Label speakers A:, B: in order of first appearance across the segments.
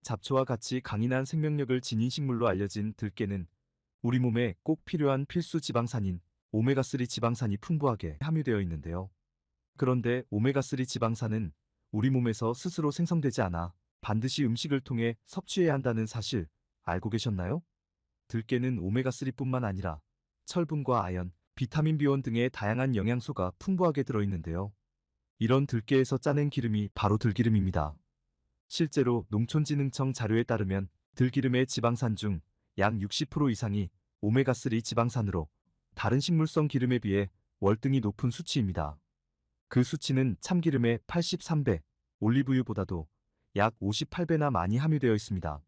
A: 잡초와 같이 강인한 생명력을 지닌 식물로 알려진 들깨는 우리 몸에 꼭 필요한 필수 지방산인 오메가3 지방산이 풍부하게 함유되어 있는데요. 그런데 오메가3 지방산은 우리 몸에서 스스로 생성되지 않아 반드시 음식을 통해 섭취해야 한다는 사실 알고 계셨나요? 들깨는 오메가3뿐만 아니라 철분과 아연, 비타민 B1 등의 다양한 영양소가 풍부하게 들어있는데요. 이런 들깨에서 짜낸 기름이 바로 들기름입니다. 실제로 농촌진흥청 자료에 따르면 들기름의 지방산 중 약 60% 이상이 오메가3 지방산으로 다른 식물성 기름에 비해 월등히 높은 수치입니다. 그 수치는 참기름의 83배, 올리브유보다도 약 58배나 많이 함유되어 있습니다.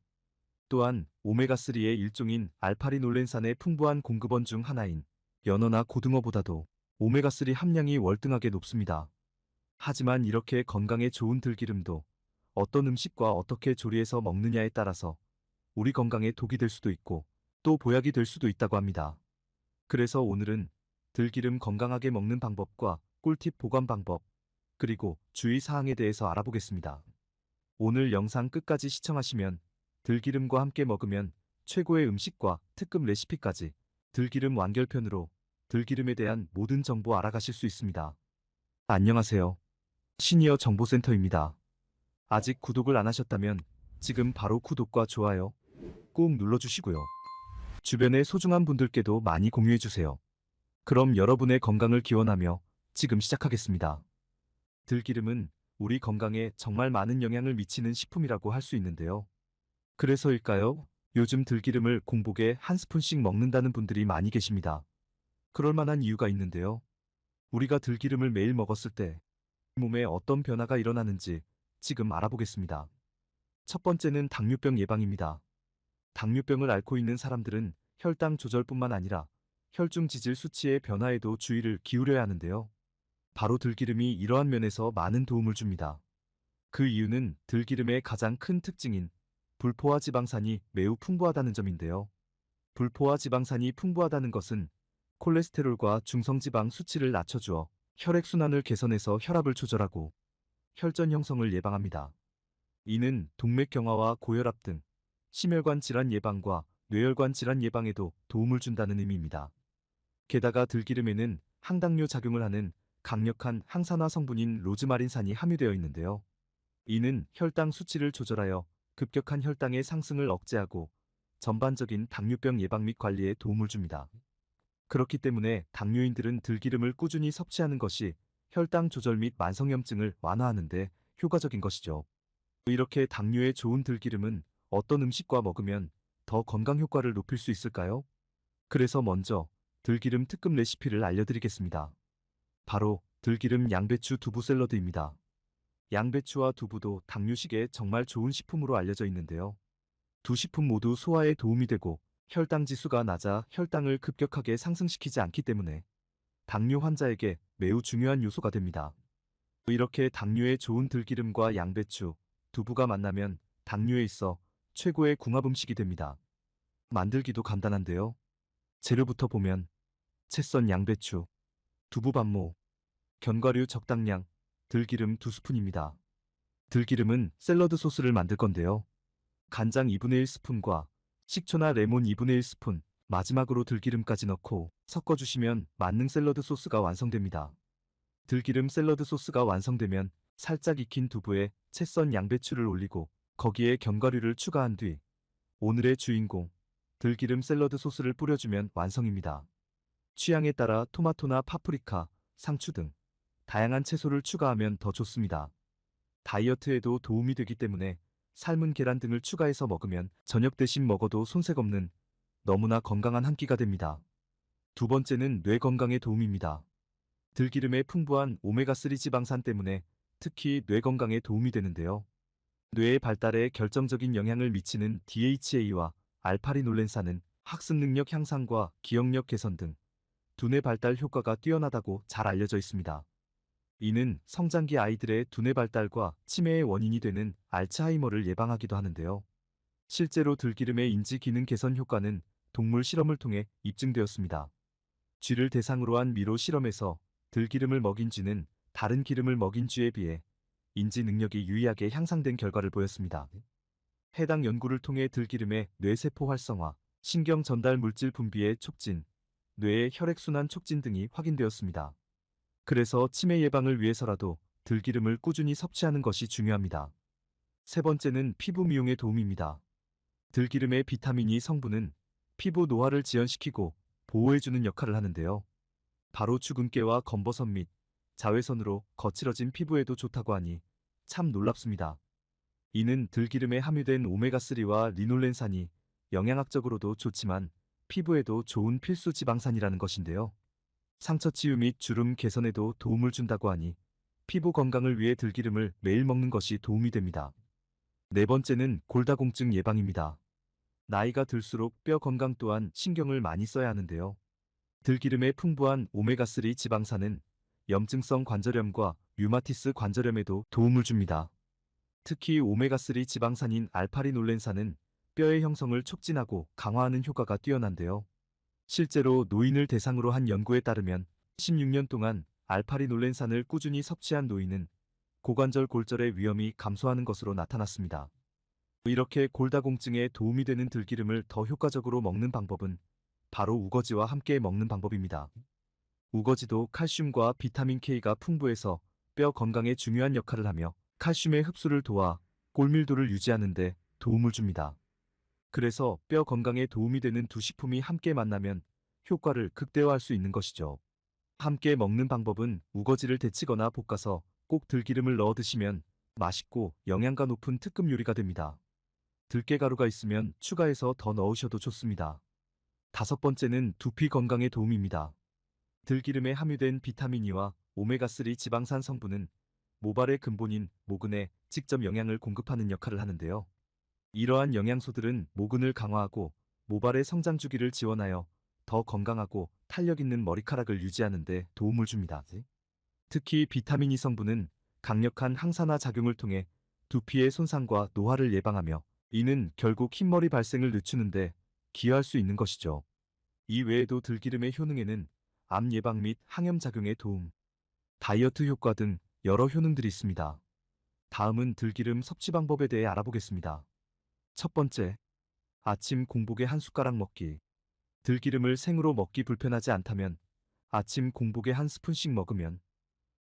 A: 또한 오메가3의 일종인 알파리놀렌산의 풍부한 공급원 중 하나인 연어나 고등어보다도 오메가3 함량이 월등하게 높습니다. 하지만 이렇게 건강에 좋은 들기름도 어떤 음식과 어떻게 조리해서 먹느냐에 따라서 우리 건강에 독이 될 수도 있고 또 보약이 될 수도 있다고 합니다. 그래서 오늘은 들기름 건강하게 먹는 방법과 꿀팁 보관 방법, 그리고 주의사항에 대해서 알아보겠습니다. 오늘 영상 끝까지 시청하시면 들기름과 함께 먹으면 최고의 음식과 특급 레시피까지 들기름 완결편으로 들기름에 대한 모든 정보 알아가실 수 있습니다. 안녕하세요. 시니어 정보센터입니다. 아직 구독을 안 하셨다면 지금 바로 구독과 좋아요 꾹 눌러주시고요. 주변의 소중한 분들께도 많이 공유해주세요. 그럼 여러분의 건강을 기원하며 지금 시작하겠습니다. 들기름은 우리 건강에 정말 많은 영향을 미치는 식품이라고 할 수 있는데요. 그래서일까요? 요즘 들기름을 공복에 한 스푼씩 먹는다는 분들이 많이 계십니다. 그럴 만한 이유가 있는데요. 우리가 들기름을 매일 먹었을 때 몸에 어떤 변화가 일어나는지 지금 알아보겠습니다. 첫 번째는 당뇨병 예방입니다. 당뇨병을 앓고 있는 사람들은 혈당 조절뿐만 아니라 혈중 지질 수치의 변화에도 주의를 기울여야 하는데요. 바로 들기름이 이러한 면에서 많은 도움을 줍니다. 그 이유는 들기름의 가장 큰 특징인 불포화 지방산이 매우 풍부하다는 점인데요. 불포화 지방산이 풍부하다는 것은 콜레스테롤과 중성지방 수치를 낮춰주어 혈액순환을 개선해서 혈압을 조절하고 혈전 형성을 예방합니다. 이는 동맥경화와 고혈압 등 심혈관 질환 예방과 뇌혈관 질환 예방에도 도움을 준다는 의미입니다. 게다가 들기름에는 항당뇨 작용을 하는 강력한 항산화 성분인 로즈마린산이 함유되어 있는데요. 이는 혈당 수치를 조절하여 급격한 혈당의 상승을 억제하고 전반적인 당뇨병 예방 및 관리에 도움을 줍니다. 그렇기 때문에 당뇨인들은 들기름을 꾸준히 섭취하는 것이 혈당 조절 및 만성염증을 완화하는 데 효과적인 것이죠. 이렇게 당뇨에 좋은 들기름은 어떤 음식과 먹으면 더 건강 효과를 높일 수 있을까요? 그래서 먼저 들기름 특급 레시피를 알려드리겠습니다. 바로 들기름 양배추 두부 샐러드입니다. 양배추와 두부도 당뇨식에 정말 좋은 식품으로 알려져 있는데요. 두 식품 모두 소화에 도움이 되고 혈당 지수가 낮아 혈당을 급격하게 상승시키지 않기 때문에 당뇨 환자에게 매우 중요한 요소가 됩니다. 이렇게 당뇨에 좋은 들기름과 양배추, 두부가 만나면 당뇨에 있어 최고의 궁합 음식이 됩니다. 만들기도 간단한데요. 재료부터 보면 채 썬 양배추, 두부 반모, 견과류 적당량, 들기름 2스푼입니다. 들기름은 샐러드 소스를 만들 건데요. 간장 2분의 1스푼과 식초나 레몬 2분의 1스푼, 마지막으로 들기름까지 넣고 섞어주시면 만능 샐러드 소스가 완성됩니다. 들기름 샐러드 소스가 완성되면 살짝 익힌 두부에 채 썬 양배추를 올리고 거기에 견과류를 추가한 뒤 오늘의 주인공 들기름 샐러드 소스를 뿌려주면 완성입니다. 취향에 따라 토마토나 파프리카, 상추 등 다양한 채소를 추가하면 더 좋습니다. 다이어트에도 도움이 되기 때문에 삶은 계란 등을 추가해서 먹으면 저녁 대신 먹어도 손색 없는 너무나 건강한 한 끼가 됩니다. 두 번째는 뇌 건강에 도움입니다. 들기름의 풍부한 오메가3 지방산 때문에 특히 뇌 건강에 도움이 되는데요. 뇌의 발달에 결정적인 영향을 미치는 DHA와 알파리놀렌산은 학습 능력 향상과 기억력 개선 등 두뇌 발달 효과가 뛰어나다고 잘 알려져 있습니다. 이는 성장기 아이들의 두뇌 발달과 치매의 원인이 되는 알츠하이머를 예방하기도 하는데요. 실제로 들기름의 인지 기능 개선 효과는 동물 실험을 통해 입증되었습니다. 쥐를 대상으로 한 미로 실험에서 들기름을 먹인 쥐는 다른 기름을 먹인 쥐에 비해 인지 능력이 유의하게 향상된 결과를 보였습니다. 해당 연구를 통해 들기름의 뇌세포 활성화, 신경 전달 물질 분비의 촉진, 뇌의 혈액순환 촉진 등이 확인되었습니다. 그래서 치매 예방을 위해서라도 들기름을 꾸준히 섭취하는 것이 중요합니다. 세 번째는 피부 미용에 도움입니다. 들기름의 비타민 E 성분은 피부 노화를 지연시키고 보호해주는 역할을 하는데요. 바로 주근깨와 검버섯 및 자외선으로 거칠어진 피부에도 좋다고 하니 참 놀랍습니다. 이는 들기름에 함유된 오메가3와 리놀렌산이 영양학적으로도 좋지만 피부에도 좋은 필수 지방산이라는 것인데요. 상처 치유 및 주름 개선에도 도움을 준다고 하니 피부 건강을 위해 들기름을 매일 먹는 것이 도움이 됩니다. 네 번째는 골다공증 예방입니다. 나이가 들수록 뼈 건강 또한 신경을 많이 써야 하는데요. 들기름의 풍부한 오메가3 지방산은 염증성 관절염과 류마티스 관절염에도 도움을 줍니다. 특히 오메가3 지방산인 알파리놀렌산은 뼈의 형성을 촉진하고 강화하는 효과가 뛰어난데요. 실제로 노인을 대상으로 한 연구에 따르면 16년 동안 알파리놀렌산을 꾸준히 섭취한 노인은 고관절 골절의 위험이 감소하는 것으로 나타났습니다. 이렇게 골다공증에 도움이 되는 들기름을 더 효과적으로 먹는 방법은 바로 우거지와 함께 먹는 방법입니다. 우거지도 칼슘과 비타민 K가 풍부해서 뼈 건강에 중요한 역할을 하며 칼슘의 흡수를 도와 골밀도를 유지하는 데 도움을 줍니다. 그래서 뼈 건강에 도움이 되는 두 식품이 함께 만나면 효과를 극대화할 수 있는 것이죠. 함께 먹는 방법은 우거지를 데치거나 볶아서 꼭 들기름을 넣어 드시면 맛있고 영양가 높은 특급 요리가 됩니다. 들깨가루가 있으면 추가해서 더 넣으셔도 좋습니다. 다섯 번째는 두피 건강에 도움입니다. 들기름에 함유된 비타민 E와 오메가3 지방산 성분은 모발의 근본인 모근에 직접 영양을 공급하는 역할을 하는데요. 이러한 영양소들은 모근을 강화하고 모발의 성장 주기를 지원하여 더 건강하고 탄력 있는 머리카락을 유지하는 데 도움을 줍니다. 특히 비타민 E 성분은 강력한 항산화 작용을 통해 두피의 손상과 노화를 예방하며 이는 결국 흰머리 발생을 늦추는데 기여할 수 있는 것이죠. 이 외에도 들기름의 효능에는 암 예방 및 항염 작용에 도움, 다이어트 효과 등 여러 효능들이 있습니다. 다음은 들기름 섭취 방법에 대해 알아보겠습니다. 첫 번째, 아침 공복에 한 숟가락 먹기. 들기름을 생으로 먹기 불편하지 않다면 아침 공복에 한 스푼씩 먹으면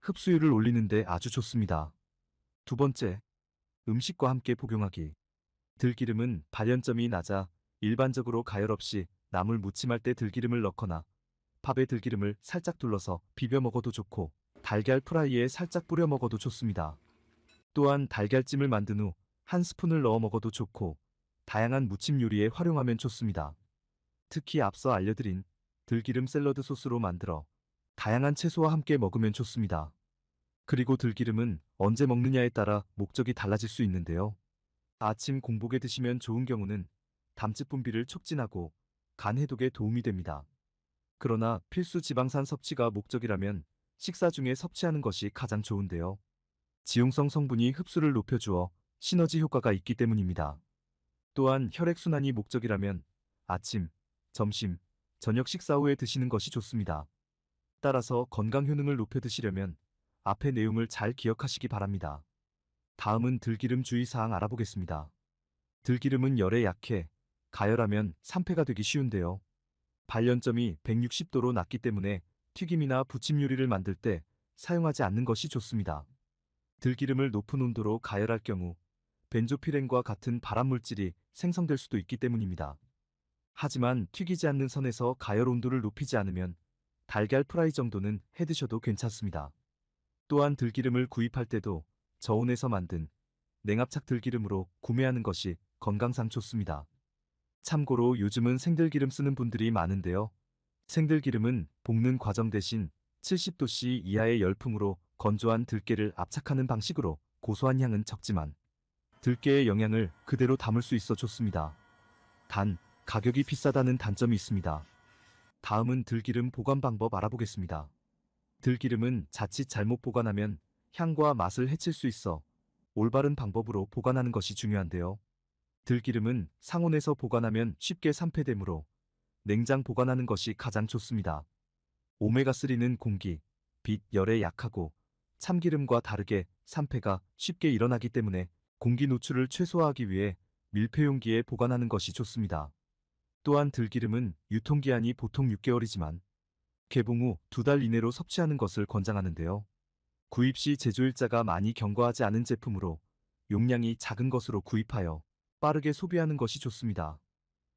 A: 흡수율을 올리는데 아주 좋습니다. 두 번째, 음식과 함께 복용하기. 들기름은 발연점이 낮아 일반적으로 가열 없이 나물 무침할 때 들기름을 넣거나 밥에 들기름을 살짝 둘러서 비벼 먹어도 좋고 달걀 프라이에 살짝 뿌려 먹어도 좋습니다. 또한 달걀찜을 만든 후 한 스푼을 넣어 먹어도 좋고 다양한 무침 요리에 활용하면 좋습니다. 특히 앞서 알려드린 들기름 샐러드 소스로 만들어 다양한 채소와 함께 먹으면 좋습니다. 그리고 들기름은 언제 먹느냐에 따라 목적이 달라질 수 있는데요. 아침 공복에 드시면 좋은 경우는 담즙 분비를 촉진하고 간 해독에 도움이 됩니다. 그러나 필수 지방산 섭취가 목적이라면 식사 중에 섭취하는 것이 가장 좋은데요. 지용성 성분이 흡수를 높여주어 시너지 효과가 있기 때문입니다. 또한 혈액순환이 목적이라면 아침, 점심, 저녁 식사 후에 드시는 것이 좋습니다. 따라서 건강 효능을 높여 드시려면 앞의 내용을 잘 기억하시기 바랍니다. 다음은 들기름 주의사항 알아보겠습니다. 들기름은 열에 약해 가열하면 산패가 되기 쉬운데요. 발연점이 160도로 낮기 때문에 튀김이나 부침 요리를 만들 때 사용하지 않는 것이 좋습니다. 들기름을 높은 온도로 가열할 경우 벤조피렌과 같은 발암물질이 생성될 수도 있기 때문입니다. 하지만 튀기지 않는 선에서 가열 온도를 높이지 않으면 달걀 프라이 정도는 해 드셔도 괜찮습니다. 또한 들기름을 구입할 때도 저온에서 만든 냉압착 들기름으로 구매하는 것이 건강상 좋습니다. 참고로 요즘은 생들기름 쓰는 분들이 많은데요. 생들기름은 볶는 과정 대신 70도씨 이하의 열풍으로 건조한 들깨를 압착하는 방식으로 고소한 향은 적지만 들깨의 영양을 그대로 담을 수 있어 좋습니다. 단, 가격이 비싸다는 단점이 있습니다. 다음은 들기름 보관 방법 알아보겠습니다. 들기름은 자칫 잘못 보관하면 향과 맛을 해칠 수 있어 올바른 방법으로 보관하는 것이 중요한데요. 들기름은 상온에서 보관하면 쉽게 산패되므로 냉장 보관하는 것이 가장 좋습니다. 오메가3는 공기, 빛, 열에 약하고 참기름과 다르게 산패가 쉽게 일어나기 때문에 공기 노출을 최소화하기 위해 밀폐용기에 보관하는 것이 좋습니다. 또한 들기름은 유통기한이 보통 6개월이지만 개봉 후 2달 이내로 섭취하는 것을 권장하는데요. 구입 시 제조일자가 많이 경과하지 않은 제품으로 용량이 작은 것으로 구입하여 빠르게 소비하는 것이 좋습니다.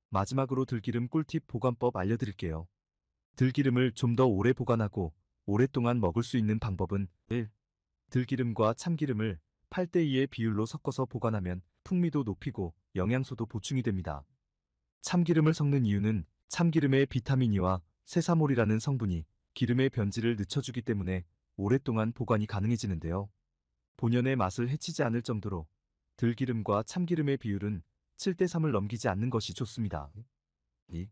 A: 마지막으로 들기름 꿀팁 보관법 알려드릴게요. 들기름을 좀 더 오래 보관하고 오랫동안 먹을 수 있는 방법은 1. 들기름과 참기름을 8대2의 비율로 섞어서 보관하면 풍미도 높이고 영양소도 보충이 됩니다. 참기름을 섞는 이유는 참기름의 비타민 E와 세사몰이라는 성분이 기름의 변질을 늦춰주기 때문에 오랫동안 보관이 가능해지는데요. 본연의 맛을 해치지 않을 정도로 들기름과 참기름의 비율은 7대3을 넘기지 않는 것이 좋습니다. 2.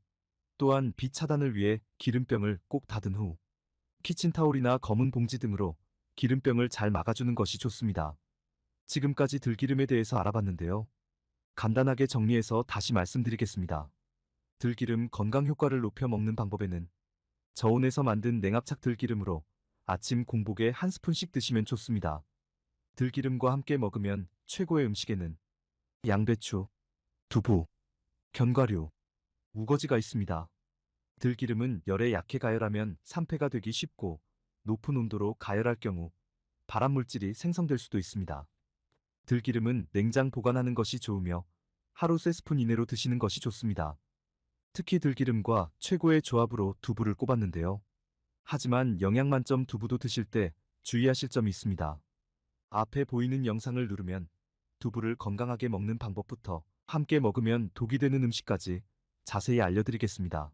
A: 또한 비 차단을 위해 기름병을 꼭 닫은 후 키친타올이나 검은 봉지 등으로 기름병을 잘 막아주는 것이 좋습니다. 지금까지 들기름에 대해서 알아봤는데요. 간단하게 정리해서 다시 말씀드리겠습니다. 들기름 건강 효과를 높여 먹는 방법에는 저온에서 만든 냉압착 들기름으로 아침 공복에 한 스푼씩 드시면 좋습니다. 들기름과 함께 먹으면 최고의 음식에는 양배추, 두부, 견과류, 우거지가 있습니다. 들기름은 열에 약해 가열하면 산패가 되기 쉽고 높은 온도로 가열할 경우 발암물질이 생성될 수도 있습니다. 들기름은 냉장 보관하는 것이 좋으며 하루 3스푼 이내로 드시는 것이 좋습니다. 특히 들기름과 최고의 조합으로 두부를 꼽았는데요. 하지만 영양만점 두부도 드실 때 주의하실 점이 있습니다. 앞에 보이는 영상을 누르면 두부를 건강하게 먹는 방법부터 함께 먹으면 독이 되는 음식까지 자세히 알려드리겠습니다.